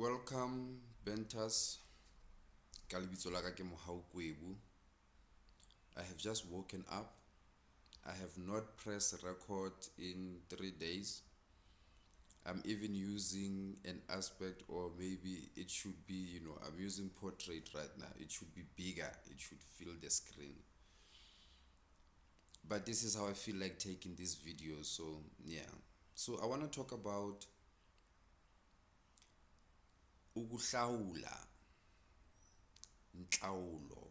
Welcome, Bentas. Ka lebitso la ka ke Mohau Kwebu. I have just woken up. I have not pressed record in 3 days. I'm even using an aspect, or maybe it should be, I'm using portrait right now. It should be bigger, it should fill the screen. But this is how I feel like taking this video, so yeah. So I want to talk about Inhlawulo, Inhlawulo,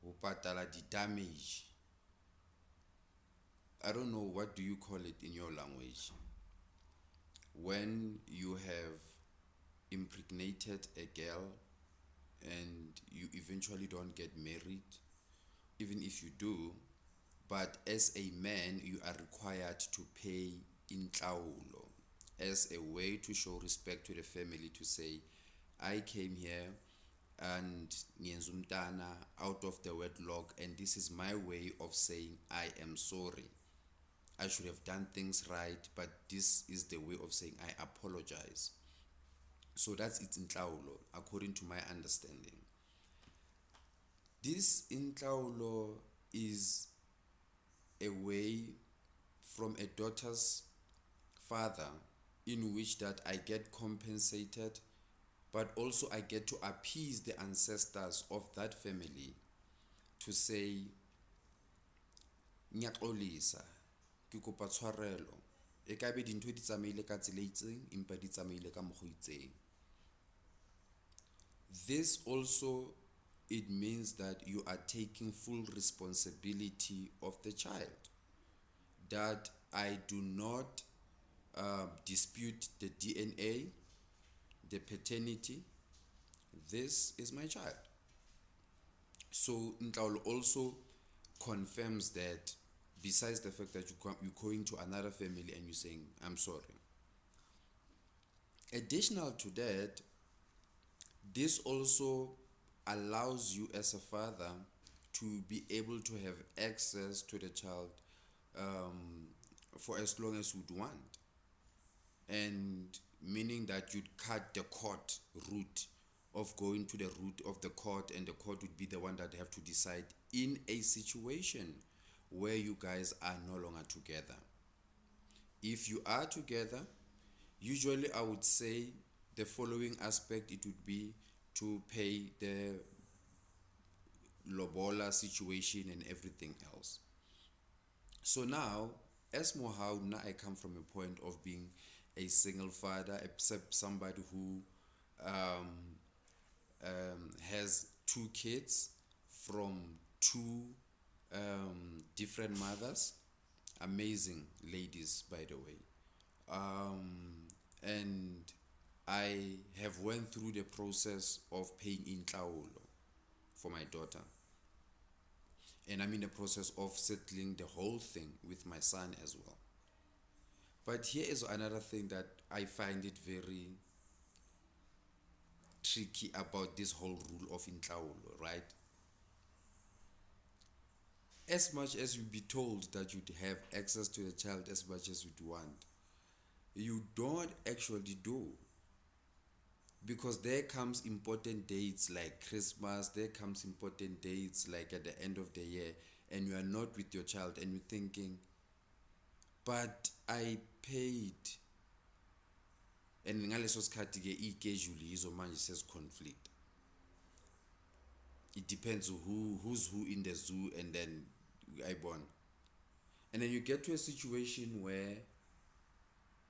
upatala the damage. I don't know, what do you call it in your language? When you have impregnated a girl and you eventually don't get married, even if you do, but as a man you are required to pay inhlawulo as a way to show respect to the family, to say, I came here and ngiyenza umntana out of the wedlock, and this is my way of saying I am sorry. I should have done things right, but this is the way of saying I apologize. So that's its inhlawulo, according to my understanding. This inhlawulo is a way from a daughter's father in which that I get compensated, but also I get to appease the ancestors of that family to say, nyaxolisa, ke kopa tshwarelo, e ka be dintho di tsamaile ka tsela e itseng empa di tsamaile ka mokgwa o itseng. This also, it means that you are taking full responsibility of the child, that I do not dispute the DNA, the paternity. This is my child. So Inhlawulo also confirms that, besides the fact that you're going to another family and you're saying, I'm sorry. Additional to that, this also allows you as a father to be able to have access to the child for as long as you'd want. And meaning that you'd cut the court route of going to the route of the court, and the court would be the one that have to decide in a situation where you guys are no longer together. If you are together, usually I would say the following aspect, it would be to pay the lobola situation and everything else. So now, as Mohau, now I come from a point of being a single father, except somebody who has two kids from two different mothers. Amazing ladies, by the way. And I have went through the process of paying inhlawulo for my daughter, and I'm in the process of settling the whole thing with my son as well. But here is another thing that I find it very tricky about this whole rule of inhlawulo, right? As much as you'd be told that you'd have access to the child as much as you'd want, you don't actually do, because there comes important dates like Christmas, there comes important dates like at the end of the year, and you are not with your child and you're thinking, but I paid. And ngaleso sikhathi ke i-schedule yizo manje sesiconflict. It depends who's who in the zoo, and then I born. And then you get to a situation where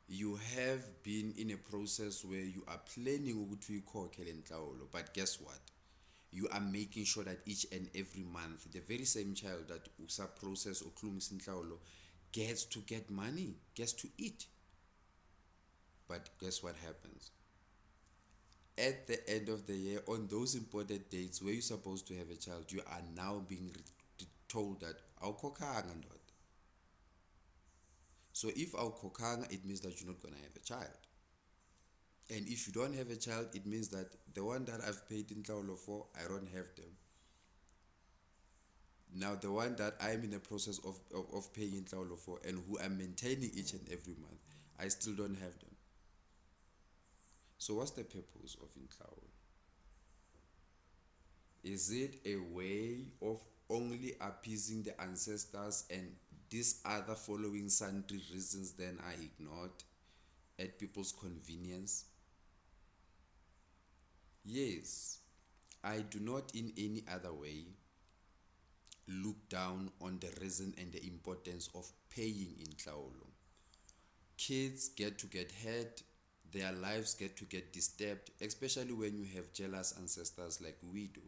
you have been in a process where you are planning ukuthi uyikhokhele inhlawulo, but guess what? You are making sure that each and every month the very same child that usa process ukulungisa inhlawulo gets to get money, gets to eat. But guess what happens? At the end of the year, on those important dates where you're supposed to have a child, you are now being told that awukhokhanga ndoda. So if awukhokhanga, it means that you're not gonna have a child. And if you don't have a child, it means that the one that I've paid inhlawulo for, I don't have them. Now the one that I'm in the process of paying inhlawulo for, and who I'm maintaining each and every month, I still don't have them. So what's the purpose of Inhlawulo? Is it a way of only appeasing the ancestors and these other following sundry reasons then are ignored at people's convenience? Yes, I do not in any other way look down on the reason and the importance of paying Inhlawulo. Kids get hurt, their lives get disturbed, especially when you have jealous ancestors like we do.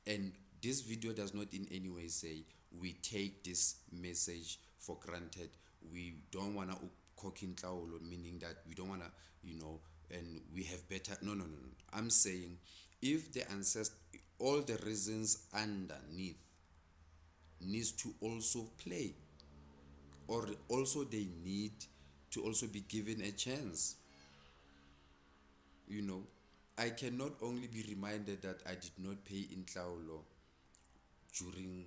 And this video does not in any way say we take this message for granted. We don't want to cook Inhlawulo, meaning that we don't want to, and we have better. No, no, no, no. I'm saying if the ancestor, all the reasons underneath needs to also play, or also they need to also be given a chance. You know, I cannot only be reminded that I did not pay Inhlawulo during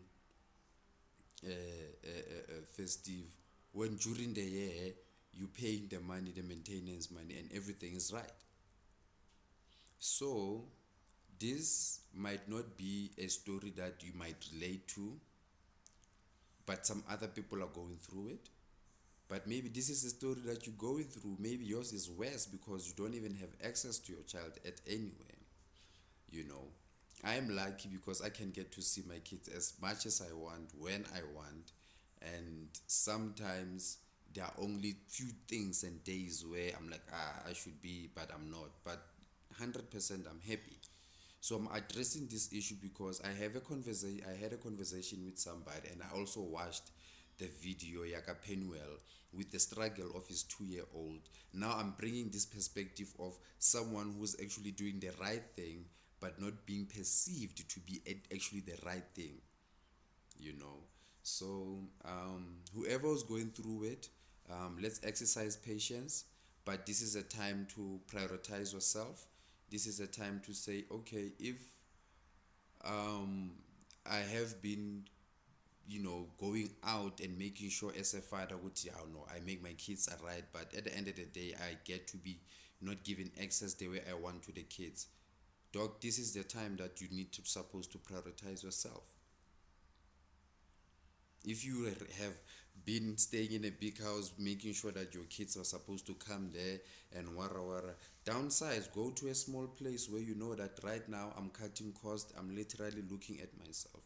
festive, when during the year you paying the money, the maintenance money, and everything is right. So this might not be a story that you might relate to, but some other people are going through it. But maybe this is a story that you're going through. Maybe yours is worse because you don't even have access to your child at anywhere. You know, I am lucky because I can get to see my kids as much as I want, when I want, and sometimes there are only few things and days where I'm like, I should be, but I'm not. But 100% I'm happy. So I'm addressing this issue because I had a conversation with somebody, and I also watched the video Yaka Penwell with the struggle of his 2-year-old. Now I'm bringing this perspective of someone who's actually doing the right thing but not being perceived to be actually the right thing, you know. So whoever is going through it, let's exercise patience, but this is a time to prioritize yourself. This is a time to say, okay, if um, I have been, going out and making sure as a father would, yeah, no, I make my kids alright, but at the end of the day, I get to be not given access the way I want to the kids. Doc, this is the time that you need to supposed to prioritize yourself. If you have been staying in a big house, making sure that your kids are supposed to come there and wara, downsize, go to a small place where you know that right now I'm cutting cost, I'm literally looking at myself.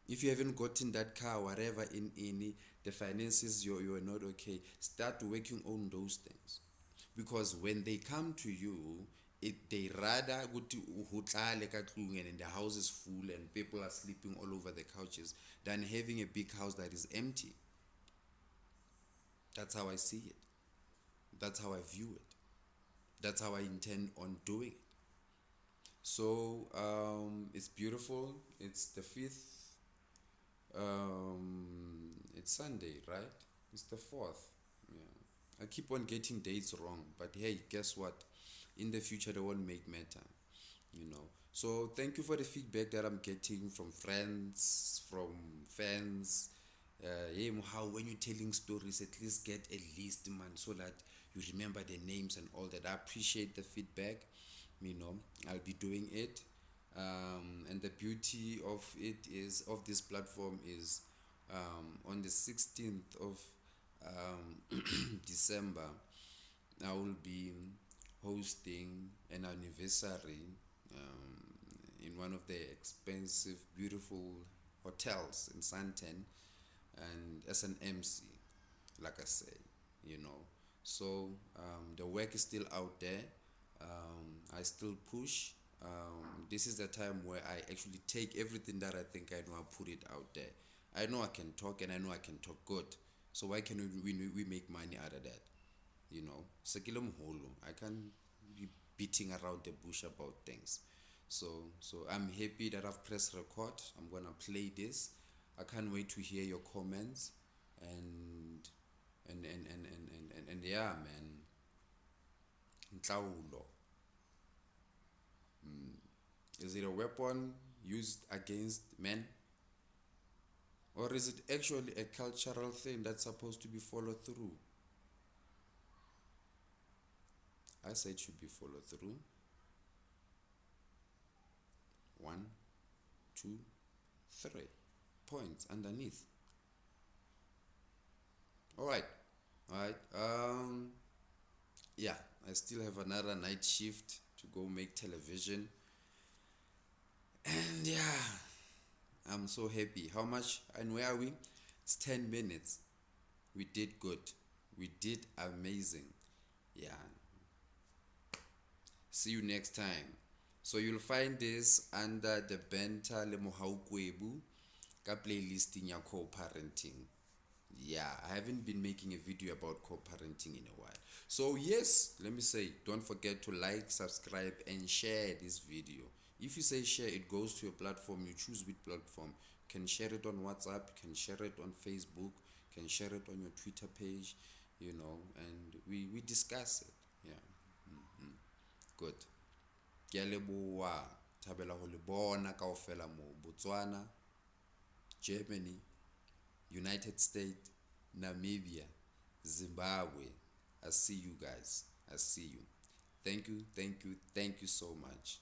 If you haven't gotten that car, whatever, in the finances, you're not okay, start working on those things. Because when they come to you, they rather go to hotlale ka tlung and the house is full and people are sleeping all over the couches than having a big house that is empty. That's how I see it. That's how I view it. That's how I intend on doing it. So it's beautiful. It's the 5th. It's Sunday, right? It's the 4th. Yeah. I keep on getting dates wrong, but hey, guess what? In the future, they won't make matter. So thank you for the feedback that I'm getting from friends, from fans. Hey, how when you're telling stories, at least get a list, man, so that you remember the names and all that. I appreciate the feedback. I'll be doing it. And the beauty of this platform is on the 16th of December, I will be hosting an anniversary in one of the expensive, beautiful hotels in Santen, and as an MC, like I say, you know. So the work is still out there. I still push. This is the time where I actually take everything that I think I know and put it out there. I know I can talk and I know I can talk good. So why can we make money out of that? Sekile mholo. I can't be beating around the bush about things. So I'm happy that I've pressed record. I'm gonna play this. I can't wait to hear your comments, and and yeah, man. Inhlawulo. Is it a weapon used against men? Or is it actually a cultural thing that's supposed to be followed through? I said should be followed through. 1, 2, 3 points underneath. All right, all right. Yeah, I still have another night shift to go make television, and yeah, I'm so happy. How much and where are we? It's 10 minutes. We did good. We did amazing. Yeah. See you next time. So you'll find this under the Benta le Mohaukwebu ka playlisting ya co-parenting. Yeah, I haven't been making a video about co-parenting in a while. So yes, let me say, don't forget to like, subscribe, and share this video. If you say share, it goes to your platform. You choose which platform. You can share it on WhatsApp, you can share it on Facebook, you can share it on your Twitter page, and we discuss it. Yeah. Good. Ke a leboha, thabela ho le bona kaofela mo Botswana, Germany, United States, Namibia, Zimbabwe. I see you guys. I see you. Thank you, thank you, thank you so much.